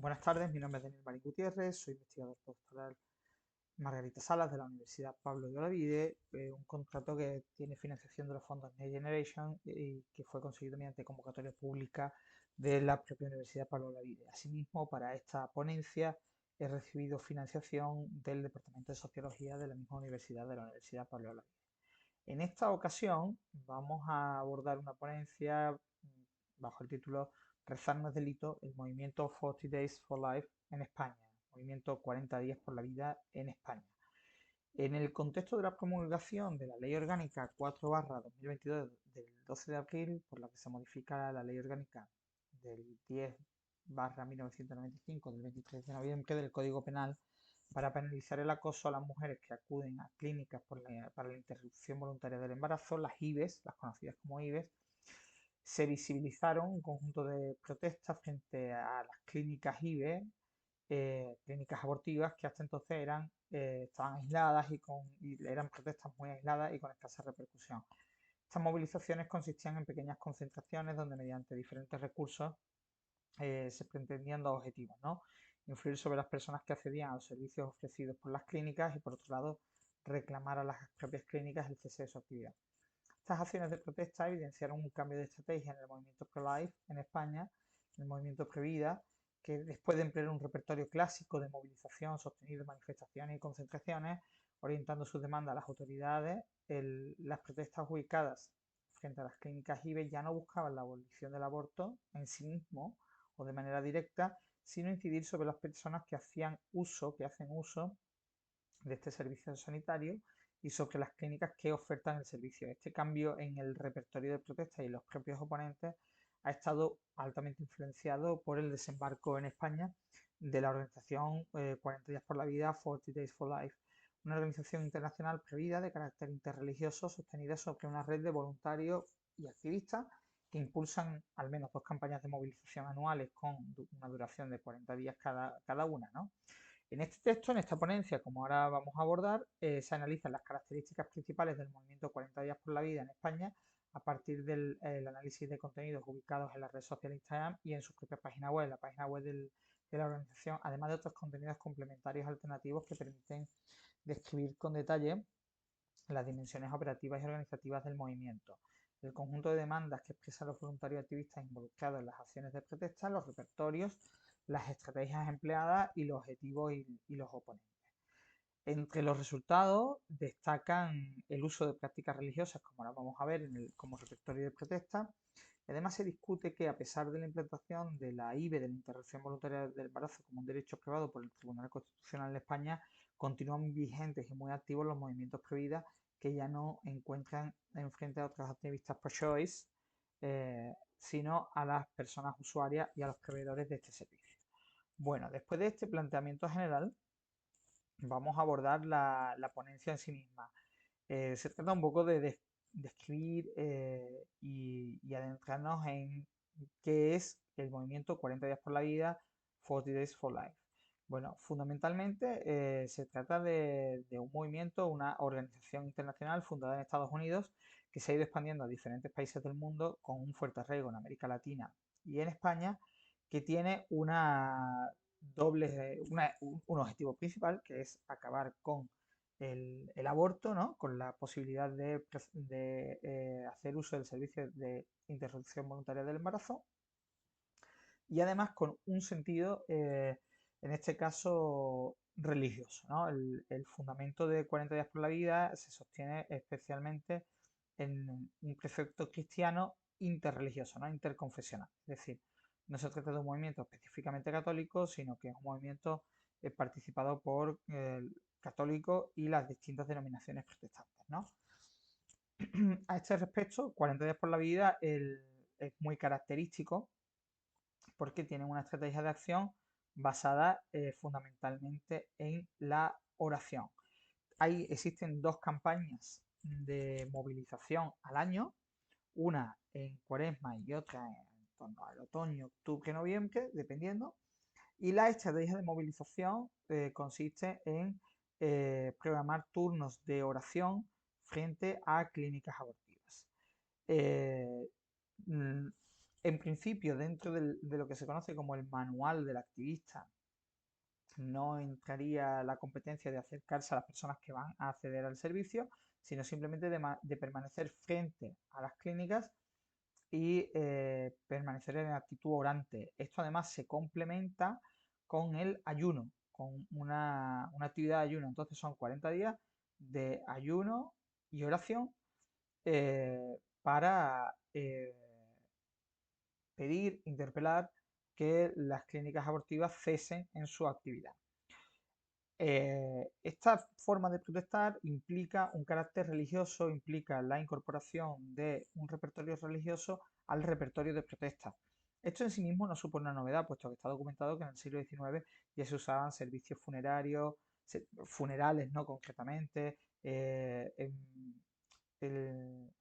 Buenas tardes, mi nombre es Daniel Marín Gutiérrez, soy investigador postdoctoral Margarita Salas de la Universidad Pablo de Olavide, un contrato que tiene financiación de los fondos Next Generation y que fue conseguido mediante convocatoria pública de la propia Universidad Pablo de Olavide. Asimismo, para esta ponencia he recibido financiación del Departamento de Sociología de la misma universidad, de la Universidad Pablo de Olavide. En esta ocasión vamos a abordar una ponencia bajo el título Rezar no es delito, el movimiento 40 Days for Life en España, movimiento 40 días por la vida en España. En el contexto de la promulgación de la Ley Orgánica 4/2022 del 12 de abril, por la que se modifica la Ley Orgánica del 10/1995 del 23 de noviembre del Código Penal para penalizar el acoso a las mujeres que acuden a clínicas para la interrupción voluntaria del embarazo, las IVES, las conocidas como IVES, se visibilizaron un conjunto de protestas frente a las clínicas IVE, clínicas abortivas que hasta entonces estaban aisladas y eran protestas muy aisladas y con escasa repercusión. Estas movilizaciones consistían en pequeñas concentraciones donde mediante diferentes recursos se pretendían dos objetivos, ¿no? Influir sobre las personas que accedían a los servicios ofrecidos por las clínicas y, por otro lado, reclamar a las propias clínicas el cese de su actividad. Estas acciones de protesta evidenciaron un cambio de estrategia en el movimiento pro-life en España, en el movimiento Previda, que después de emplear un repertorio clásico de movilización sostenido en manifestaciones y concentraciones, orientando sus demandas a las autoridades, las protestas ubicadas frente a las clínicas IVE ya no buscaban la abolición del aborto en sí mismo o de manera directa, sino incidir sobre las personas que hacen uso de este servicio sanitario y sobre las clínicas que ofertan el servicio. Este cambio en el repertorio de protesta y los propios oponentes ha estado altamente influenciado por el desembarco en España de la organización 40 días por la vida, 40 Days for Life, una organización internacional previa de carácter interreligioso sostenida sobre una red de voluntarios y activistas que impulsan al menos dos campañas de movilización anuales con una duración de 40 días cada una, ¿no? En este texto, en esta ponencia, como ahora vamos a abordar, se analizan las características principales del movimiento 40 días por la vida en España a partir del análisis de contenidos ubicados en la red social Instagram y en su propia página web, la página web de la organización, además de otros contenidos complementarios alternativos que permiten describir con detalle las dimensiones operativas y organizativas del movimiento, el conjunto de demandas que expresan los voluntarios activistas involucrados en las acciones de protesta, los repertorios, las estrategias empleadas y los objetivos y los oponentes. Entre los resultados destacan el uso de prácticas religiosas, como ahora vamos a ver como repertorio de protesta. Además, se discute que, a pesar de la implantación de la IVE, de la interrupción voluntaria del embarazo, como un derecho aprobado por el Tribunal Constitucional de España, continúan vigentes y muy activos los movimientos pro vida que ya no encuentran enfrente a otros activistas pro-choice, sino a las personas usuarias y a los proveedores de este servicio. Bueno, después de este planteamiento general, vamos a abordar la ponencia en sí misma. Se trata un poco de describir y adentrarnos en qué es el movimiento 40 días por la vida, 40 Days for Life. Bueno, fundamentalmente se trata de un movimiento, una organización internacional fundada en Estados Unidos que se ha ido expandiendo a diferentes países del mundo con un fuerte arraigo en América Latina y en España, que tiene un objetivo principal, que es acabar con el aborto, ¿no? Con la posibilidad de hacer uso del servicio de interrupción voluntaria del embarazo y además con un sentido, en este caso, religioso, ¿no? El fundamento de 40 días por la vida se sostiene especialmente en un precepto cristiano interreligioso, ¿no? Interconfesional. Es decir, no se trata de un movimiento específicamente católico, sino que es un movimiento participado por católicos y las distintas denominaciones protestantes, ¿no? A este respecto, 40 días por la vida es muy característico porque tienen una estrategia de acción basada fundamentalmente en la oración. Existen dos campañas de movilización al año, una en Cuaresma y otra en torno al otoño, octubre, noviembre, dependiendo. Y la estrategia de movilización consiste en programar turnos de oración frente a clínicas abortivas. Eh, En principio, dentro de lo que se conoce como el manual del activista, no entraría la competencia de acercarse a las personas que van a acceder al servicio, sino simplemente de permanecer frente a las clínicas y permanecer en actitud orante. Esto además se complementa con el ayuno, con una actividad de ayuno. Entonces son 40 días de ayuno y oración para pedir, interpelar que las clínicas abortivas cesen en su actividad. Esta forma de protestar implica un carácter religioso, implica la incorporación de un repertorio religioso al repertorio de protesta. Esto en sí mismo no supone una novedad, puesto que está documentado que en el siglo XIX ya se usaban servicios funerarios, funerales no concretamente,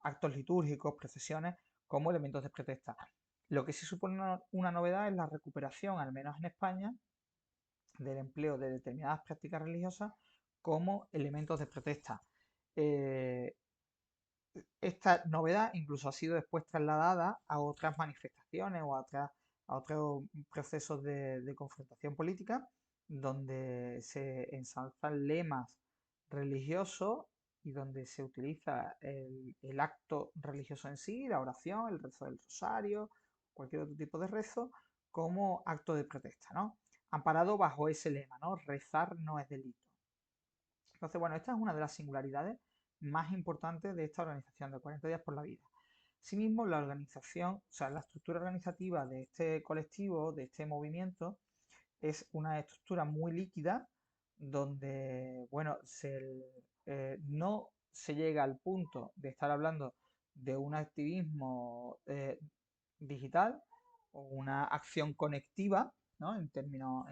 actos litúrgicos, procesiones, como elementos de protesta. Lo que sí supone una novedad es la recuperación, al menos en España, del empleo de determinadas prácticas religiosas como elementos de protesta. Esta novedad incluso ha sido después trasladada a otras manifestaciones o a otros procesos de confrontación política donde se ensalzan lemas religiosos y donde se utiliza el acto religioso en sí, la oración, el rezo del rosario, cualquier otro tipo de rezo, como acto de protesta, ¿no? Amparado bajo ese lema, ¿no? Rezar no es delito. Entonces, bueno, esta es una de las singularidades más importantes de esta organización de 40 días por la vida. Asimismo, la organización, o sea, la estructura organizativa de este colectivo, de este movimiento, es una estructura muy líquida donde, bueno, no se llega al punto de estar hablando de un activismo digital o una acción conectiva, ¿no? En términos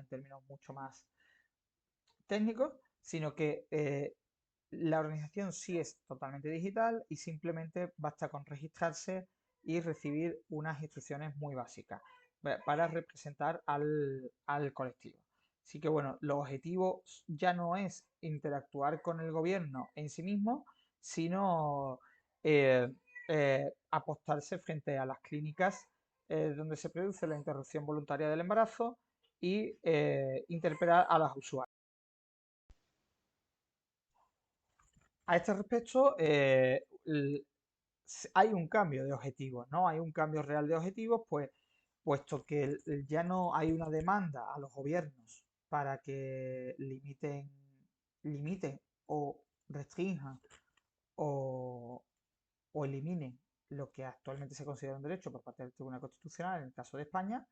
mucho más técnicos, sino que la organización sí es totalmente digital y simplemente basta con registrarse y recibir unas instrucciones muy básicas para representar al colectivo. Así que bueno, los objetivos ya no es interactuar con el gobierno en sí mismo, sino eh, apostarse frente a las clínicas donde se produce la interrupción voluntaria del embarazo y interpelar a las usuarias. A este respecto, hay un cambio de objetivos, ¿no? Hay un cambio real de objetivos, pues, puesto que ya no hay una demanda a los gobiernos para que limiten o restrinjan o, o eliminen lo que actualmente se considera un derecho por parte del Tribunal Constitucional en el caso de España,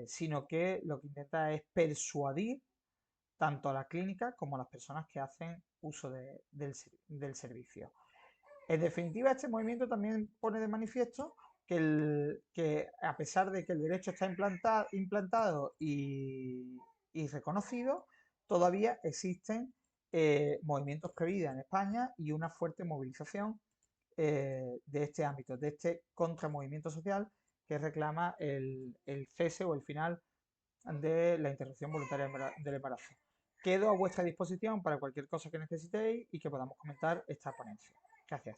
sino que lo que intenta es persuadir tanto a la clínica como a las personas que hacen uso del servicio. En definitiva, este movimiento también pone de manifiesto que a pesar de que el derecho está implantado y reconocido, todavía existen movimientos pro vida en España y una fuerte movilización de este ámbito, de este contramovimiento social que reclama el cese o el final de la interrupción voluntaria del embarazo. Quedo a vuestra disposición para cualquier cosa que necesitéis y que podamos comentar esta ponencia. Gracias.